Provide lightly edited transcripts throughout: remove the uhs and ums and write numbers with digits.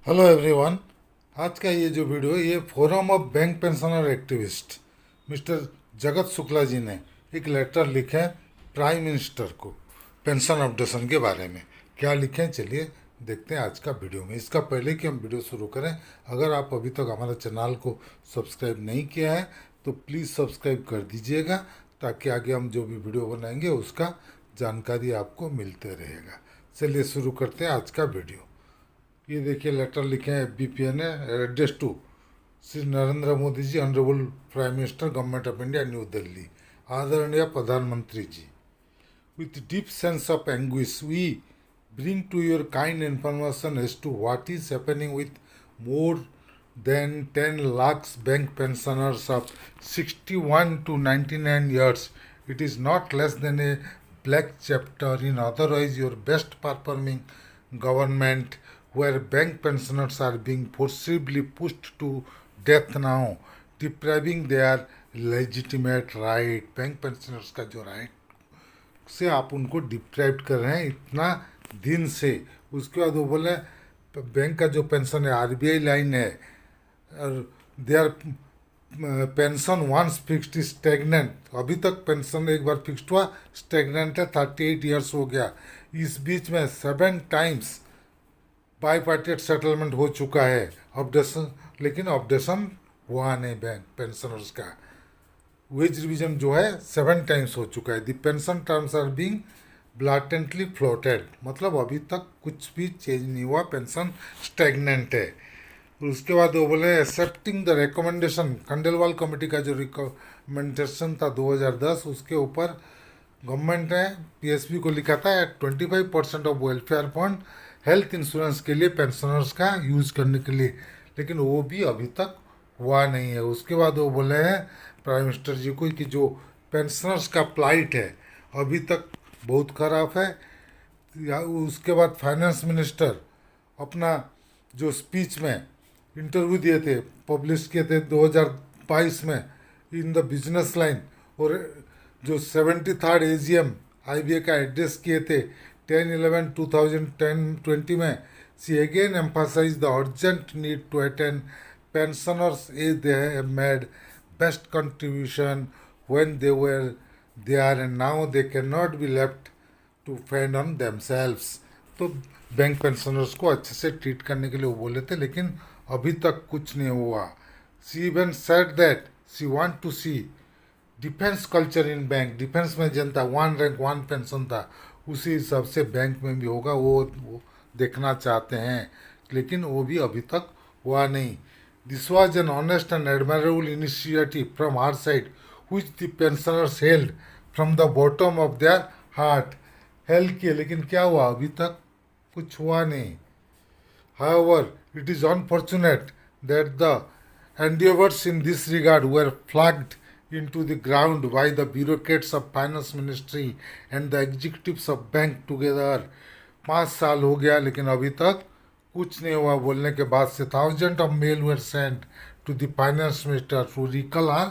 Hello everyone. आज का ये जो वीडियो है ये forum of bank pensioner activist mister जगत शुक्ला जी ने एक लेटर लिखे हैं प्राइम मिनिस्टर को पेंशन अपडेशन के बारे में। क्या लिखे हैं चलिए देखते हैं आज का वीडियो में। इसका पहले कि हम वीडियो शुरू करें, अगर आप अभी तक हमारे चैनल को सब्सक्राइब नहीं किया है तो प्लीज़ सब्सक्राइब कर दीजिएगा, ताकि आगे हम जो भी वीडियो बनाएंगे उसका जानकारी आपको मिलते रहेगा। चलिए शुरू करते हैं आज का वीडियो। ये देखिए लेटर लिखे हैं बीपीए ने, address to Shri Narendra Modi ji, honourable prime minister, government of India, new Delhi. आदरणीय प्रधानमंत्री जी, with deep sense of anguish we bring to your kind information as to what is happening with more than 10 lakhs bank pensioners of 61 to 99 years. It is not less than a black chapter in otherwise your best performing government, where bank pensioners are being forcibly pushed to death now, depriving their legitimate right. Bank pensioners का जो right से आप उनको deprive कर रहे हैं इतना दिन से। उसके बाद वो बोले बैंक का जो पेंशन है आरबीआई लाइन है, और they are pension once fixed stagnant. अभी तक पेंशन एक बार फिक्स्ड हुआ स्टेगनेंट है, 38 ईयर्स हो गया। इस बीच में 7 टाइम्स बाईपार्टेट सेटलमेंट हो चुका है अपडेशन, लेकिन अपडेशन हुआ नहीं बैंक पेंशनर्स का। वेज रिवीजन जो है 7 टाइम्स हो चुका है। The pension terms are being blatantly floated, मतलब अभी तक कुछ भी चेंज नहीं हुआ, पेंशन स्टेगनेंट है। उसके बाद वो बोले accepting the recommendation, Khandelwal committee का जो रिकमेंडेशन था 2010, उसके ऊपर गवर्नमेंट ने पीएसबी को लिखा था 25% of welfare fund health insurance के लिए पेंशनर्स का यूज करने के लिए, लेकिन वो भी अभी तक हुआ नहीं है। उसके बाद वो बोले हैं प्राइम मिनिस्टर जी को कि जो पेंशनर्स का प्लाइट है अभी तक बहुत ख़राब है। उसके बाद फाइनेंस मिनिस्टर अपना जो स्पीच में इंटरव्यू दिए थे, पब्लिश किए थे 2022 में इन द बिजनेस लाइन, और जो 73rd एजीएम आईबीए का एड्रेस किए थे 10/11/2020 में, she again emphasize the urgent need to attend pensioners as they have made best contribution when they were there and now they cannot be left to fend on themselves। तो bank pensioners को अच्छे से treat करने के लिए वो बोले थे, लेकिन अभी तक कुछ नहीं हुआ। She even said that she want to see defence culture in bank. Defence में जनता 1 रैंक 1 पेंशन था, उसी हिसाब से बैंक में भी होगा, वो देखना चाहते हैं, लेकिन वो भी अभी तक हुआ नहीं। This was an honest and admirable initiative from our side, which the pensioners held from the bottom of their heart। Help किए, लेकिन क्या हुआ, अभी तक कुछ हुआ नहीं। However, it is unfortunate that the endeavors in this regard were flagged into the ground by the bureaucrats of finance ministry and the executives of bank together। 5 साल हो गया लेकिन अभी तक कुछ नहीं हुआ बोलने के बाद से। 1000 of mail were sent to the finance minister to recall her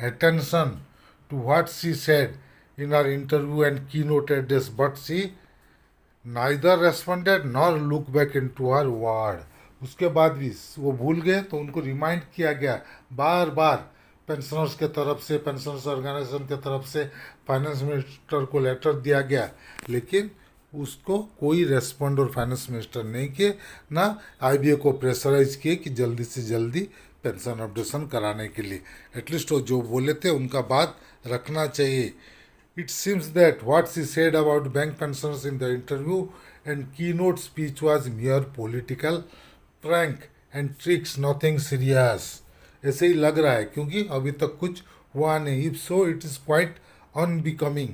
attention to what she said in her interview and keynote address, but she neither responded nor looked back into her word। उसके बाद भी वो भूल गए, तो उनको remind किया गया बार बार पेंशनर्स के तरफ से, पेंशनर्स ऑर्गेनाइजेशन के तरफ से फाइनेंस मिनिस्टर को लेटर दिया गया, लेकिन उसको कोई रेस्पॉन्ड और फाइनेंस मिनिस्टर नहीं किए, ना आईबीए को प्रेशराइज किए कि जल्दी से जल्दी पेंशन अपडेशन कराने के लिए। एटलीस्ट वो जो बोले थे उनका बात रखना चाहिए। It seems that what she said about bank pensioners in the interview and keynote speech was mere political prank and tricks, nothing serious. ऐसे ही लग रहा है, क्योंकि अभी तक कुछ हुआ नहीं। If so it is quite unbecoming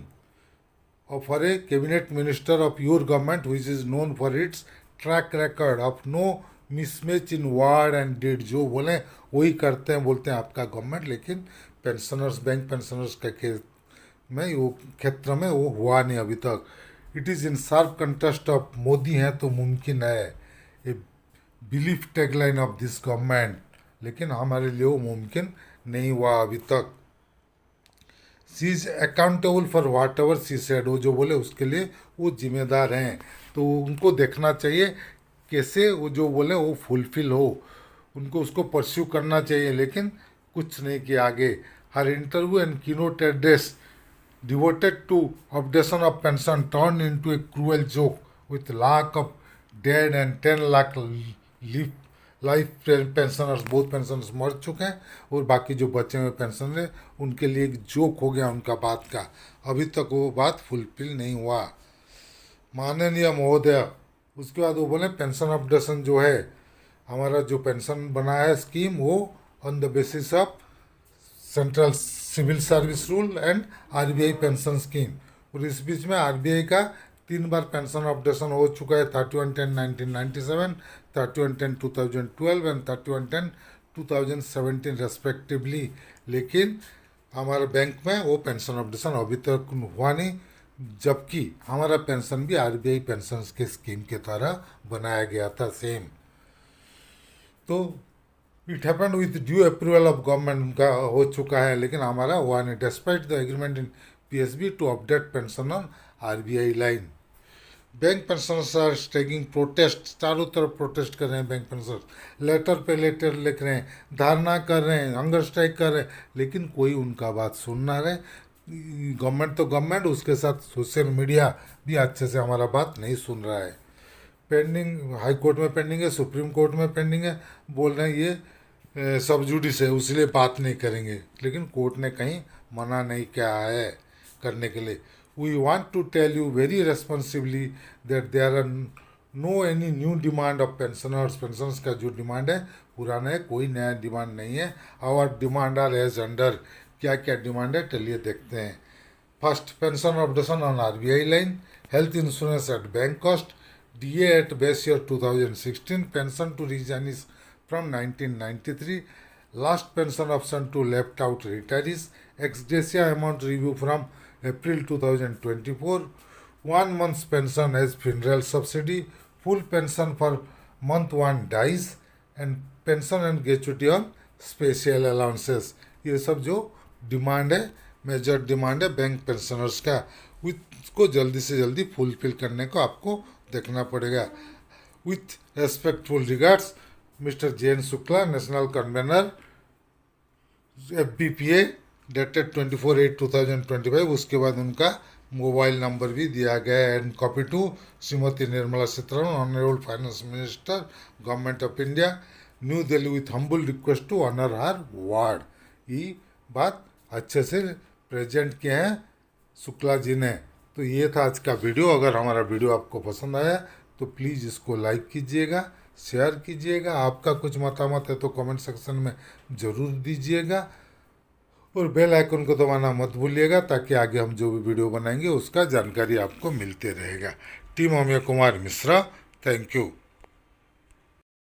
for a cabinet minister of your government which is known for its track record of no mismatch in word and deed। जो बोले वही करते हैं, बोलते हैं आपका गवर्नमेंट, लेकिन पेंशनर्स, बैंक पेंशनर्स के क्षेत्र में वो हुआ नहीं अभी तक। It is in sharp contrast of Modi हैं तो मुमकिन है, a belief tagline of this government, लेकिन हमारे लिए वो मुमकिन नहीं हुआ अभी तक। She is accountable for watt ever she said, वो जो बोले उसके लिए वो जिम्मेदार हैं, तो उनको देखना चाहिए कैसे वो जो बोले वो फुलफिल हो, उनको उसको परस्यू करना चाहिए, लेकिन कुछ नहीं किया आगे। हर interview and keynote address devoted to updation of pension turned into a cruel joke with lakh of dead and 10 lakh live life pensioners, बहुत पेंशनर्स मर चुके हैं और बाकी जो बचे हुए पेंशन है उनके लिए एक जोक हो गया उनका बात का। अभी तक वो बात फुलफिल नहीं हुआ माननीय महोदय। उसके बाद वो बोले पेंशन अपडेशन जो है, हमारा जो पेंशन बना है स्कीम, वो on the basis of central civil service rule and RBI pension scheme. और इस बीच में आरबीआई का 3 बार पेंशन अपडेशन हो चुका है, 31/10/1997, 31/10/2012 एंड 31/10/2017 रेस्पेक्टिवली। लेकिन हमारे बैंक में वो पेंशन अपडेशन अभी तक हुआ नहीं, जबकि हमारा पेंशन भी आरबीआई पेंशन के स्कीम के तरह बनाया गया था सेम। तो it happened with due approval of government, उनका हो चुका है, लेकिन हमारा हुआ नहीं despite the agreement in PSB to update pension on RBI line. Bank pensioners are staging protest, चारों तरफ प्रोटेस्ट कर रहे हैं बैंक पेंशनर्स, लेटर पे लेटर लिख रहे हैं, धरना कर रहे हैं, हंगर स्ट्राइक कर रहे हैं, लेकिन कोई उनका बात सुन ना रहे। गवर्नमेंट तो गवर्नमेंट, उसके साथ सोशल मीडिया भी अच्छे से हमारा बात नहीं सुन रहा है। पेंडिंग, हाई कोर्ट में पेंडिंग है, सुप्रीम कोर्ट में पेंडिंग है, बोल रहे हैं ये सब जुडिस है इसलिए बात नहीं करेंगे, लेकिन कोर्ट ने कहीं मना नहीं किया है करने के लिए। We want to tell you very responsibly that there are no any new demand of pensioners. Pensioners का जो डिमांड है पुराना है, कोई नया डिमांड नहीं है। Our demand are as under, क्या क्या डिमांड है चलिए देखते हैं। First, pension updation on RBI line, health insurance at bank cost, DA at base year 2016, pension to resignees from 1993, last pension option to left out retirees, ex gratia amount review from April 2024, 1 month's pension as funeral subsidy, full pension for month 1 dies, and pension and gratuity on special allowances। ये सब जो demand है, major demand है bank pensioners का, उसको जल्दी से जल्दी फुलफिल करने को आपको देखना पड़ेगा। With respectful regards mister JN Shukla, national convener FBPA, dated 24/8/2025। उसके बाद उनका मोबाइल नंबर भी दिया गया है। And copy to Shrimati Nirmala Sitharaman, honourable finance minister, government of India, new Delhi, with humble request to honour her word. ये बात अच्छे से प्रेजेंट किए हैं शुक्ला जी ने। तो ये था आज का वीडियो। अगर हमारा वीडियो आपको पसंद आया तो प्लीज़ इसको लाइक कीजिएगा, शेयर कीजिएगा। आपका कुछ मतामत है तो कमेंट सेक्शन में ज़रूर दीजिएगा, और बेल आइकन को दबाना मत भूलिएगा, ताकि आगे हम जो भी वीडियो बनाएंगे उसका जानकारी आपको मिलते रहेगा। Team Amiya Kumar Mishra, thank you.